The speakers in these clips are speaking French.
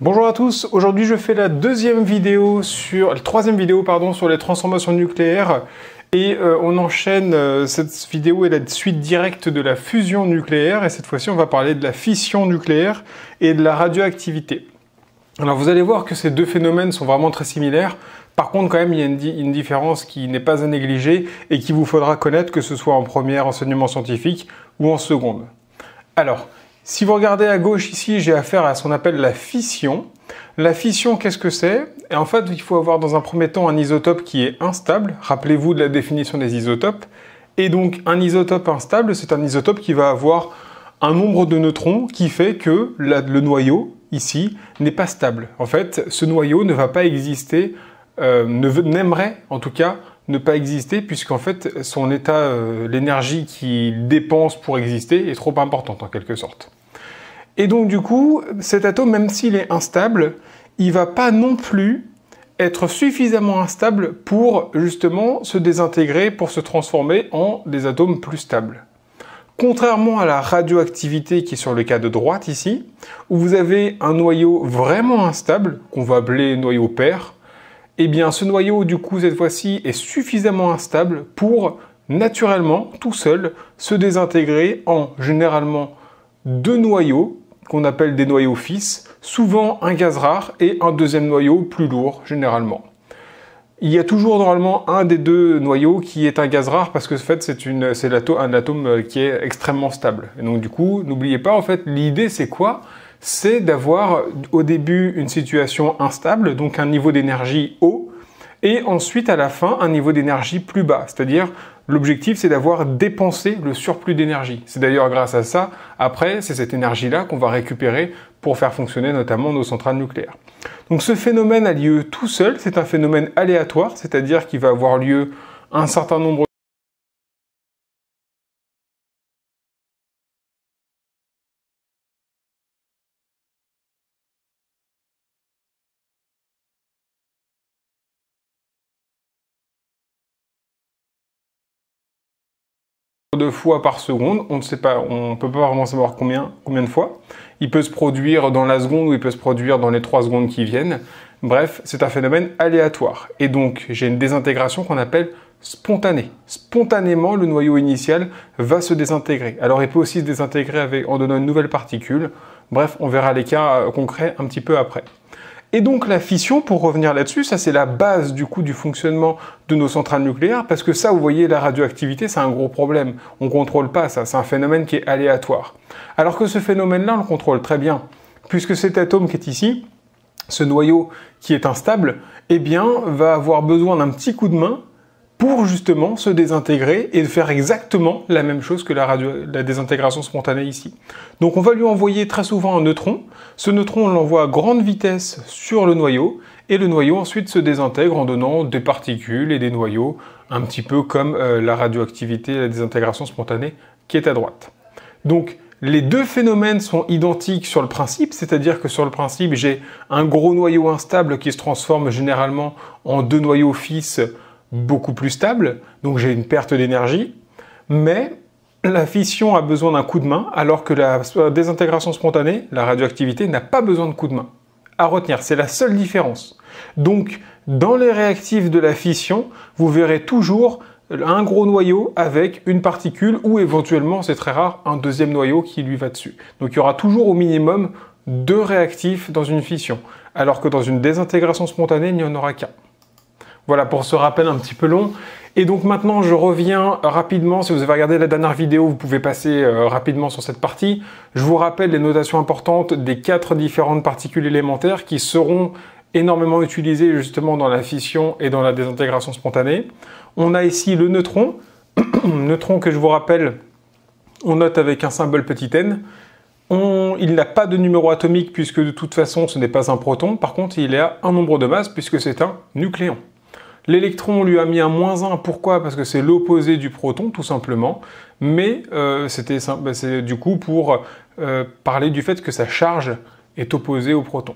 Bonjour à tous, aujourd'hui je fais la troisième vidéo sur les transformations nucléaires et on enchaîne cette vidéo et la suite directe de la fusion nucléaire et cette fois-ci on va parler de la fission nucléaire et de la radioactivité. Alors vous allez voir que ces deux phénomènes sont vraiment très similaires, par contre quand même il y a une différence qui n'est pas à négliger et qu'il vous faudra connaître que ce soit en premier enseignement scientifique ou en seconde. Alors, si vous regardez à gauche ici, j'ai affaire à ce qu'on appelle la fission. La fission, qu'est-ce que c'est? Et en fait, il faut avoir dans un premier temps un isotope qui est instable. Rappelez-vous de la définition des isotopes. Et donc, un isotope instable, c'est un isotope qui va avoir un nombre de neutrons qui fait que le noyau, ici, n'est pas stable. En fait, ce noyau ne va pas exister, n'aimerait en tout cas ne pas exister, puisqu'en fait, son état, l'énergie qu'il dépense pour exister est trop importante en quelque sorte. Et donc du coup, cet atome, même s'il est instable, il va pas non plus être suffisamment instable pour justement se désintégrer, pour se transformer en des atomes plus stables. Contrairement à la radioactivité qui est sur le cas de droite ici, où vous avez un noyau vraiment instable, qu'on va appeler noyau pair, eh bien ce noyau du coup cette fois-ci est suffisamment instable pour naturellement, tout seul, se désintégrer en généralement deux noyaux, qu'on appelle des noyaux fils, souvent un gaz rare et un deuxième noyau plus lourd, généralement. Il y a toujours normalement un des deux noyaux qui est un gaz rare parce que en fait c'est un atome qui est extrêmement stable. Et donc du coup, n'oubliez pas, en fait, l'idée c'est quoi? C'est d'avoir au début une situation instable, donc un niveau d'énergie haut, et ensuite à la fin un niveau d'énergie plus bas, c'est-à-dire l'objectif c'est d'avoir dépensé le surplus d'énergie. C'est d'ailleurs grâce à ça, après, c'est cette énergie-là qu'on va récupérer pour faire fonctionner notamment nos centrales nucléaires. Donc ce phénomène a lieu tout seul, c'est un phénomène aléatoire, c'est-à-dire qu'il va avoir lieu un certain nombre de fois par seconde, on ne sait pas, on peut pas vraiment savoir combien de fois. Il peut se produire dans la seconde ou il peut se produire dans les 3 secondes qui viennent. Bref, c'est un phénomène aléatoire. Et donc, j'ai une désintégration qu'on appelle spontanée. Spontanément, le noyau initial va se désintégrer. Alors, il peut aussi se désintégrer en donnant une nouvelle particule. Bref, on verra les cas concrets un petit peu après. Et donc la fission, pour revenir là-dessus, ça c'est la base du coup du fonctionnement de nos centrales nucléaires, parce que ça, vous voyez, la radioactivité, c'est un gros problème. On ne contrôle pas ça, c'est un phénomène qui est aléatoire. Alors que ce phénomène-là, on le contrôle très bien, puisque cet atome qui est ici, ce noyau qui est instable, eh bien, va avoir besoin d'un petit coup de main pour justement se désintégrer et de faire exactement la même chose que la désintégration spontanée ici. Donc on va lui envoyer très souvent un neutron. Ce neutron, on l'envoie à grande vitesse sur le noyau, et le noyau ensuite se désintègre en donnant des particules et des noyaux, un petit peu comme la radioactivité, la désintégration spontanée qui est à droite. Donc les deux phénomènes sont identiques sur le principe, c'est-à-dire que sur le principe, j'ai un gros noyau instable qui se transforme généralement en deux noyaux fils beaucoup plus stable, donc j'ai une perte d'énergie, mais la fission a besoin d'un coup de main, alors que la désintégration spontanée, la radioactivité, n'a pas besoin de coup de main. À retenir, c'est la seule différence. Donc, dans les réactifs de la fission, vous verrez toujours un gros noyau avec une particule, ou éventuellement, c'est très rare, un deuxième noyau qui lui va dessus. Donc il y aura toujours au minimum 2 réactifs dans une fission, alors que dans une désintégration spontanée, il n'y en aura qu'un. Voilà pour ce rappel un petit peu long. Et donc maintenant, je reviens rapidement. Si vous avez regardé la dernière vidéo, vous pouvez passer rapidement sur cette partie. Je vous rappelle les notations importantes des 4 différentes particules élémentaires qui seront énormément utilisées justement dans la fission et dans la désintégration spontanée. On a ici le neutron. Neutron que je vous rappelle, on note avec un symbole petit n. Il n'a pas de numéro atomique puisque de toute façon, ce n'est pas un proton. Par contre, il a un nombre de masse puisque c'est un nucléon. L'électron, on lui a mis un -1, pourquoi? Parce que c'est l'opposé du proton, tout simplement. Mais c'est du coup pour parler du fait que sa charge est opposée au proton.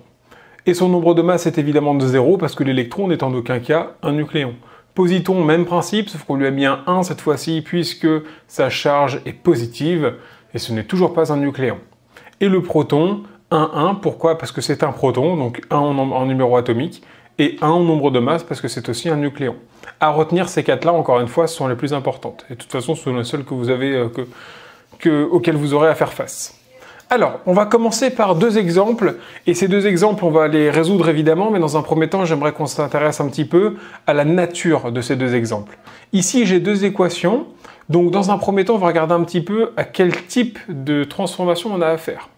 Et son nombre de masse est évidemment de 0, parce que l'électron n'est en aucun cas un nucléon. Positron, même principe, sauf qu'on lui a mis un 1 cette fois-ci, puisque sa charge est positive, et ce n'est toujours pas un nucléon. Et le proton, 1, pourquoi? Parce que c'est un proton, donc 1 en numéro atomique, et 1 en nombre de masse, parce que c'est aussi un nucléon. À retenir, ces 4-là, encore une fois, sont les plus importantes. Et de toute façon, ce sont les seules que vous avez, auxquelles vous aurez à faire face. Alors, on va commencer par 2 exemples, et ces 2 exemples, on va les résoudre évidemment, mais dans un premier temps, j'aimerais qu'on s'intéresse un petit peu à la nature de ces 2 exemples. Ici, j'ai 2 équations, donc dans un premier temps, on va regarder un petit peu à quel type de transformation on a à faire.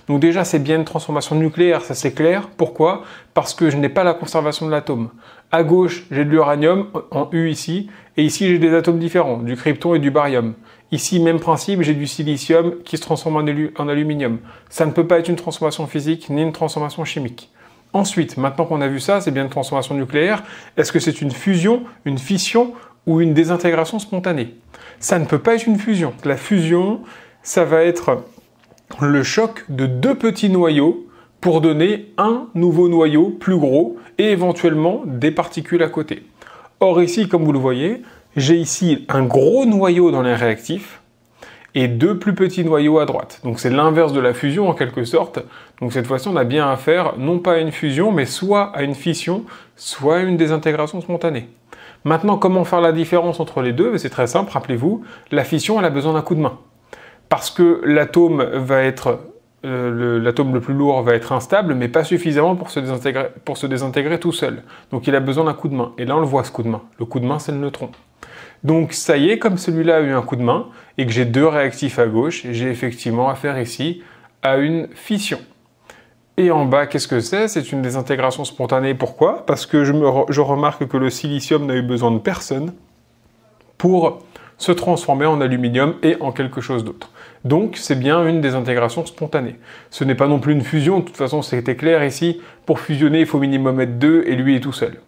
Donc déjà, c'est bien une transformation nucléaire, ça c'est clair. Pourquoi? Parce que je n'ai pas la conservation de l'atome. À gauche, j'ai de l'uranium en U ici, et ici j'ai des atomes différents, du krypton et du barium. Ici, même principe, j'ai du silicium qui se transforme en aluminium. Ça ne peut pas être une transformation physique ni une transformation chimique. Ensuite, maintenant qu'on a vu ça, c'est bien une transformation nucléaire. Est-ce que c'est une fusion, une fission ou une désintégration spontanée? Ça ne peut pas être une fusion. La fusion, ça va être le choc de 2 petits noyaux pour donner un nouveau noyau plus gros et éventuellement des particules à côté. Or ici, comme vous le voyez, j'ai ici un gros noyau dans les réactifs et 2 plus petits noyaux à droite. Donc c'est l'inverse de la fusion en quelque sorte. Donc cette fois-ci, on a bien affaire non pas à une fusion, mais soit à une fission, soit à une désintégration spontanée. Maintenant, comment faire la différence entre les deux? C'est très simple, rappelez-vous, la fission, elle a besoin d'un coup de main. Parce que l'atome va être, l'atome le plus lourd va être instable, mais pas suffisamment pour se désintégrer tout seul. Donc il a besoin d'un coup de main. Et là, on le voit, ce coup de main. Le coup de main, c'est le neutron. Donc ça y est, comme celui-là a eu un coup de main, et que j'ai 2 réactifs à gauche, j'ai effectivement affaire ici à une fission. Et en bas, qu'est-ce que c'est? C'est une désintégration spontanée. Pourquoi? Parce que je remarque que le silicium n'a eu besoin de personne pour se transformer en aluminium et en quelque chose d'autre. Donc c'est bien une désintégration spontanée. Ce n'est pas non plus une fusion, de toute façon c'était clair ici, pour fusionner il faut minimum être 2 et lui est tout seul.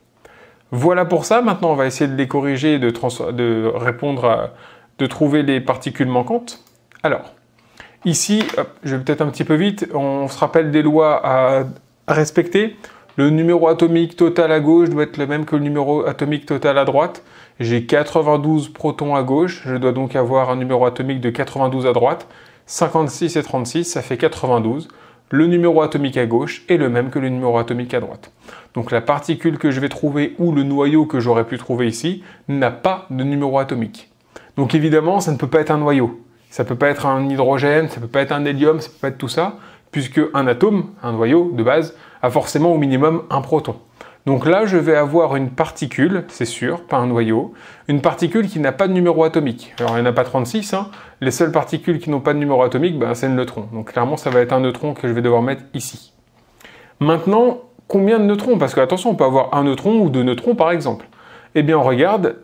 Voilà pour ça, maintenant on va essayer de les corriger, de répondre de trouver les particules manquantes. Alors, ici, je vais peut-être un petit peu vite, on se rappelle des lois à respecter. Le numéro atomique total à gauche doit être le même que le numéro atomique total à droite. J'ai 92 protons à gauche, je dois donc avoir un numéro atomique de 92 à droite. 56 et 36, ça fait 92. Le numéro atomique à gauche est le même que le numéro atomique à droite. Donc la particule que je vais trouver ou le noyau que j'aurais pu trouver ici n'a pas de numéro atomique. Donc évidemment, ça ne peut pas être un noyau. Ça ne peut pas être un hydrogène, ça ne peut pas être un hélium, ça ne peut pas être tout ça, puisque un atome, un noyau de base, a forcément au minimum un proton. Donc là, je vais avoir une particule, c'est sûr, pas un noyau, une particule qui n'a pas de numéro atomique. Alors il n'y en a pas 36, hein. Les seules particules qui n'ont pas de numéro atomique, c'est le neutron. Donc clairement, ça va être un neutron que je vais devoir mettre ici. Maintenant, combien de neutrons? Parce que attention, on peut avoir un neutron ou 2 neutrons par exemple. Eh bien, on regarde,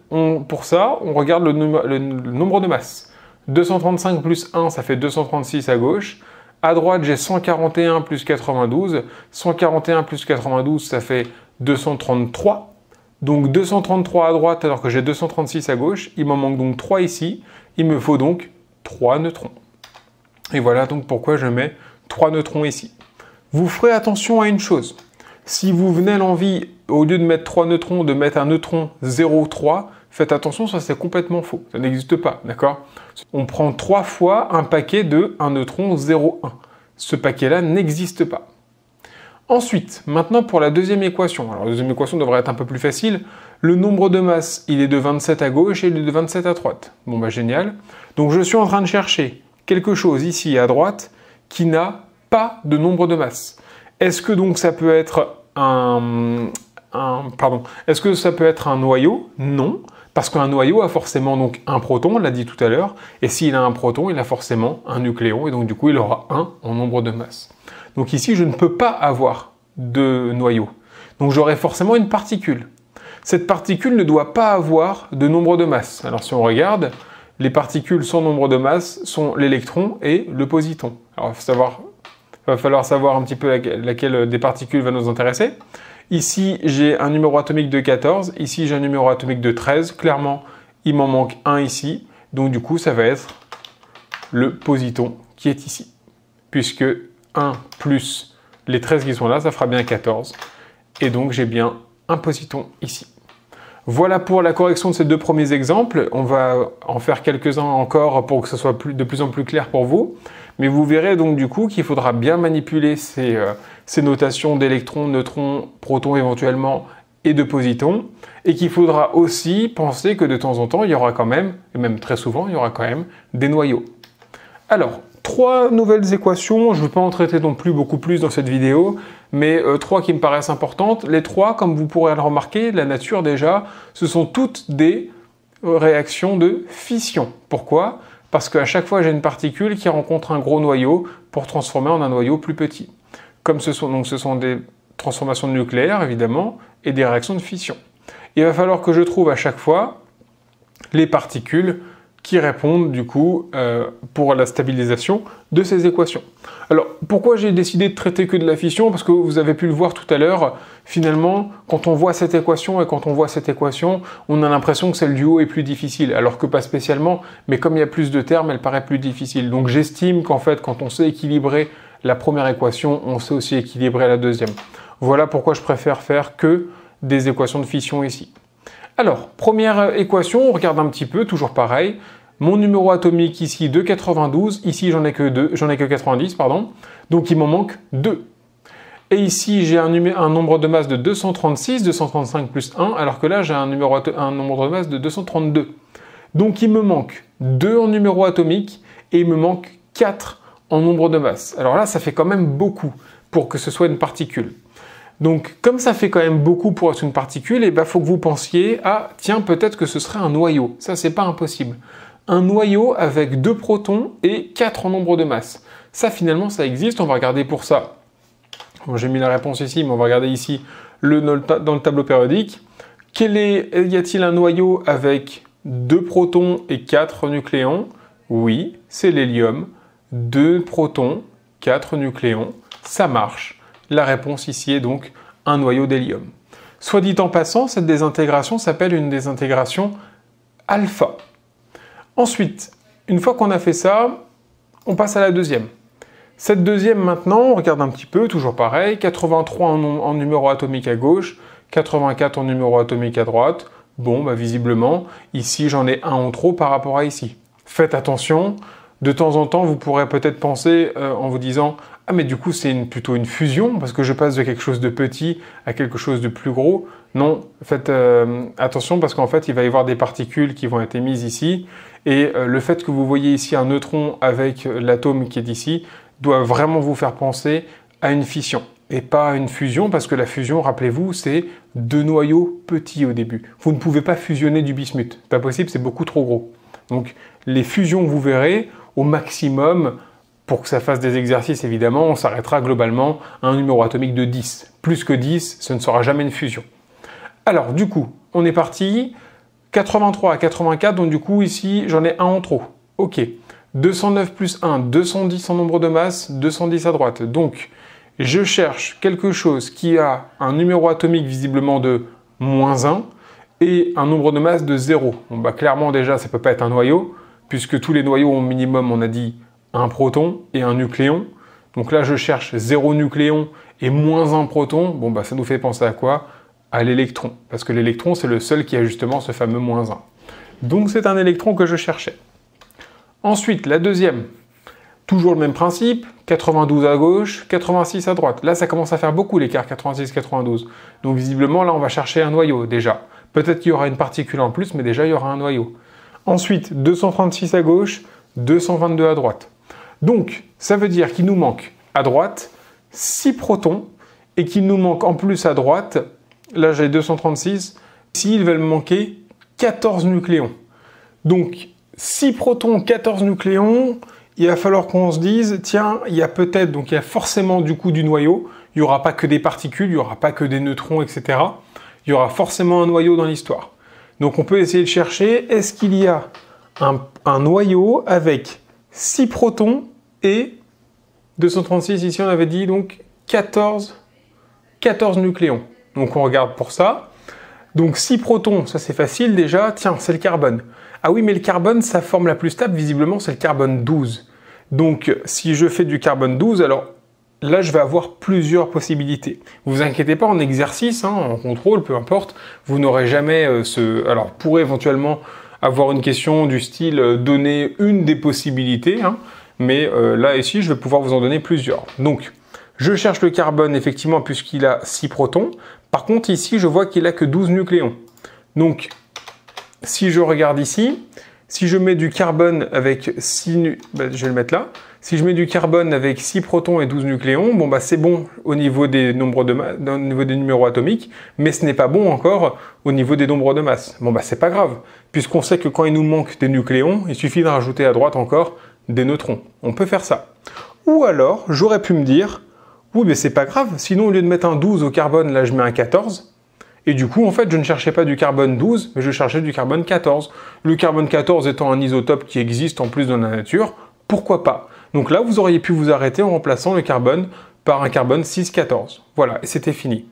pour ça, on regarde le nombre de masses. 235 plus 1, ça fait 236 à gauche. À droite, j'ai 141 plus 92. 141 plus 92, ça fait 233. Donc 233 à droite alors que j'ai 236 à gauche. Il m'en manque donc 3 ici. Il me faut donc 3 neutrons. Et voilà donc pourquoi je mets 3 neutrons ici. Vous ferez attention à une chose. Si vous venez l'envie, au lieu de mettre 3 neutrons, de mettre un neutron 0,3, faites attention, ça c'est complètement faux. Ça n'existe pas, d'accord? On prend 3 fois un paquet de un neutron 0,1. Ce paquet-là n'existe pas. Ensuite, maintenant pour la deuxième équation. Alors la deuxième équation devrait être un peu plus facile. Le nombre de masses, il est de 27 à gauche et il est de 27 à droite. Bon bah génial. Donc je suis en train de chercher quelque chose ici à droite qui n'a pas de nombre de masses. Est-ce que donc ça peut être Est-ce que ça peut être un noyau? Non. Parce qu'un noyau a forcément donc un proton, on l'a dit tout à l'heure, et s'il a un proton, il a forcément un nucléon, et donc du coup il aura 1 en nombre de masses. Donc ici, je ne peux pas avoir de noyau. Donc j'aurai forcément une particule. Cette particule ne doit pas avoir de nombre de masses. Alors si on regarde, les particules sans nombre de masse sont l'électron et le positon. Alors il va falloir savoir un petit peu laquelle des particules va nous intéresser. Ici, j'ai un numéro atomique de 14. Ici, j'ai un numéro atomique de 13. Clairement, il m'en manque un ici. Donc, du coup, ça va être le positon qui est ici. Puisque 1 plus les 13 qui sont là, ça fera bien 14. Et donc, j'ai bien un positon ici. Voilà pour la correction de ces 2 premiers exemples. On va en faire quelques-uns encore pour que ce soit de plus en plus clair pour vous. Mais vous verrez donc du coup qu'il faudra bien manipuler ces notations d'électrons, neutrons, protons éventuellement et de positons, et qu'il faudra aussi penser que de temps en temps, il y aura quand même, et même très souvent, il y aura quand même des noyaux. Alors, 3 nouvelles équations, je ne vais pas en traiter non plus beaucoup plus dans cette vidéo, mais 3 qui me paraissent importantes. Les 3, comme vous pourrez le remarquer, la nature déjà, ce sont toutes des réactions de fission. Pourquoi? Parce qu'à chaque fois, j'ai une particule qui rencontre un gros noyau pour transformer en un noyau plus petit. Comme ce sont des transformations nucléaires, évidemment, et des réactions de fission. Il va falloir que je trouve à chaque fois les particules qui répondent du coup pour la stabilisation de ces équations. Alors pourquoi j'ai décidé de traiter que de la fission? Parce que vous avez pu le voir tout à l'heure, finalement quand on voit cette équation et quand on voit cette équation, on a l'impression que celle du haut est plus difficile, alors que pas spécialement, mais comme il y a plus de termes, elle paraît plus difficile. Donc j'estime qu'en fait quand on sait équilibrer la première équation, on sait aussi équilibrer la deuxième. Voilà pourquoi je préfère faire que des équations de fission ici. Alors, première équation, on regarde un petit peu, toujours pareil. Mon numéro atomique ici de 92, ici j'en ai que 90, pardon. Donc il m'en manque 2. Et ici j'ai un nombre de masse de 236, 235 plus 1, alors que là j'ai un nombre de masse de 232. Donc il me manque 2 en numéro atomique et il me manque 4 en nombre de masse. Alors là ça fait quand même beaucoup pour que ce soit une particule. Donc, comme ça fait quand même beaucoup pour être une particule, il faut que vous pensiez à, tiens, peut-être que ce serait un noyau. Ça, c'est pas impossible. Un noyau avec 2 protons et 4 en nombre de masse. Ça, finalement, ça existe. On va regarder pour ça. Bon, j'ai mis la réponse ici, mais on va regarder ici dans le tableau périodique. Y a-t-il un noyau avec 2 protons et 4 nucléons? Oui, c'est l'hélium. 2 protons, 4 nucléons. Ça marche. La réponse ici est donc un noyau d'hélium. Soit dit en passant, cette désintégration s'appelle une désintégration alpha. Ensuite, une fois qu'on a fait ça, on passe à la deuxième. Cette deuxième maintenant, on regarde un petit peu, toujours pareil, 83 en numéro atomique à gauche, 84 en numéro atomique à droite. Bon, visiblement, ici j'en ai un en trop par rapport à ici. Faites attention, de temps en temps, vous pourrez peut-être penser en vous disant « Ah mais du coup c'est plutôt une fusion parce que je passe de quelque chose de petit à quelque chose de plus gros. » Non, faites attention parce qu'en fait il va y avoir des particules qui vont être émises ici et le fait que vous voyez ici un neutron avec l'atome qui est ici doit vraiment vous faire penser à une fission et pas à une fusion parce que la fusion, rappelez-vous, c'est 2 noyaux petits au début. Vous ne pouvez pas fusionner du bismuth, pas possible, c'est beaucoup trop gros. Donc les fusions, vous verrez, au maximum, pour que ça fasse des exercices, évidemment, on s'arrêtera globalement à un numéro atomique de 10. Plus que 10, ce ne sera jamais une fusion. Alors, du coup, on est parti. 83 à 84, donc du coup, ici, j'en ai un en trop. Ok. 209 plus 1, 210 en nombre de masse, 210 à droite. Donc, je cherche quelque chose qui a un numéro atomique visiblement de -1 et un nombre de masse de 0. Bon, clairement, déjà, ça ne peut pas être un noyau, puisque tous les noyaux ont au minimum, on a dit, un proton et un nucléon. Donc là, je cherche 0 nucléon et -1 proton. Bon, ça nous fait penser à quoi? À l'électron. Parce que l'électron, c'est le seul qui a justement ce fameux -1. Donc c'est un électron que je cherchais. Ensuite, la deuxième. Toujours le même principe. 92 à gauche, 86 à droite. Là, ça commence à faire beaucoup l'écart 86-92. Donc visiblement, là, on va chercher un noyau déjà. Peut-être qu'il y aura une particule en plus, mais déjà, il y aura un noyau. Ensuite, 236 à gauche, 222 à droite. Donc, ça veut dire qu'il nous manque à droite 6 protons et qu'il nous manque en plus à droite, là j'ai 236, ici il va me manquer 14 nucléons. Donc, 6 protons, 14 nucléons, il va falloir qu'on se dise, tiens, il y a forcément du coup du noyau, il n'y aura pas que des particules, il n'y aura pas que des neutrons, etc. Il y aura forcément un noyau dans l'histoire. Donc on peut essayer de chercher, est-ce qu'il y a un noyau avec 6 protons et 236, ici on avait dit donc 14 nucléons. Donc on regarde pour ça. Donc 6 protons, ça c'est facile déjà. Tiens, c'est le carbone. Ah oui, mais le carbone, sa forme la plus stable, visiblement, c'est le carbone 12. Donc si je fais du carbone 12, alors là je vais avoir plusieurs possibilités. Vous inquiétez pas, en exercice, en contrôle, peu importe, vous n'aurez jamais Alors, vous pourrez éventuellement avoir une question du style donner une des possibilités, mais là ici, je vais pouvoir vous en donner plusieurs. Donc, je cherche le carbone, effectivement, puisqu'il a 6 protons. Par contre, ici, je vois qu'il n'a que 12 nucléons. Donc, si je regarde ici, si je mets du carbone avec 6... je vais le mettre là. Si je mets du carbone avec 6 protons et 12 nucléons, bon, c'est bon au niveau des nombres au niveau des numéros atomiques, mais ce n'est pas bon encore au niveau des nombres de masse. Bon, c'est pas grave, puisqu'on sait que quand il nous manque des nucléons, il suffit de rajouter à droite encore des neutrons. On peut faire ça. Ou alors, j'aurais pu me dire, oui, mais c'est pas grave, sinon au lieu de mettre un 12 au carbone, là je mets un 14. Et du coup, en fait, je ne cherchais pas du carbone 12, mais je cherchais du carbone 14. Le carbone 14 étant un isotope qui existe en plus dans la nature, pourquoi pas? Donc là, vous auriez pu vous arrêter en remplaçant le carbone par un carbone 6,14. Voilà, et c'était fini.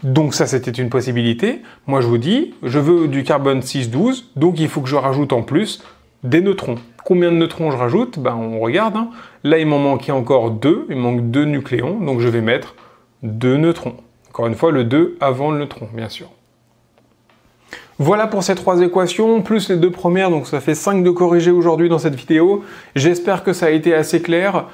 Donc ça, c'était une possibilité. Moi, je vous dis, je veux du carbone 6,12, donc il faut que je rajoute en plus des neutrons. Combien de neutrons je rajoute? On regarde. Hein. Là, il m'en manquait encore 2. Il manque 2 nucléons, donc je vais mettre 2 neutrons. Encore une fois, le 2 avant le neutron, bien sûr. Voilà pour ces 3 équations, plus les 2 premières, donc ça fait 5 de corriger aujourd'hui dans cette vidéo. J'espère que ça a été assez clair.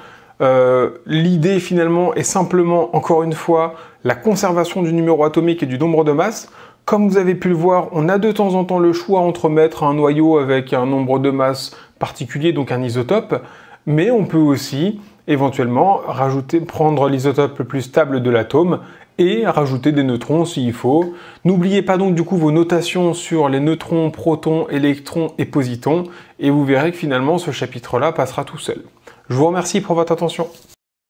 L'idée finalement est simplement, encore une fois, la conservation du numéro atomique et du nombre de masse. Comme vous avez pu le voir, on a de temps en temps le choix entre mettre un noyau avec un nombre de masse particulier, donc un isotope, mais on peut aussi éventuellement prendre l'isotope le plus stable de l'atome et rajouter des neutrons s'il faut. N'oubliez pas donc du coup vos notations sur les neutrons, protons, électrons et positons, et vous verrez que finalement ce chapitre-là passera tout seul. Je vous remercie pour votre attention.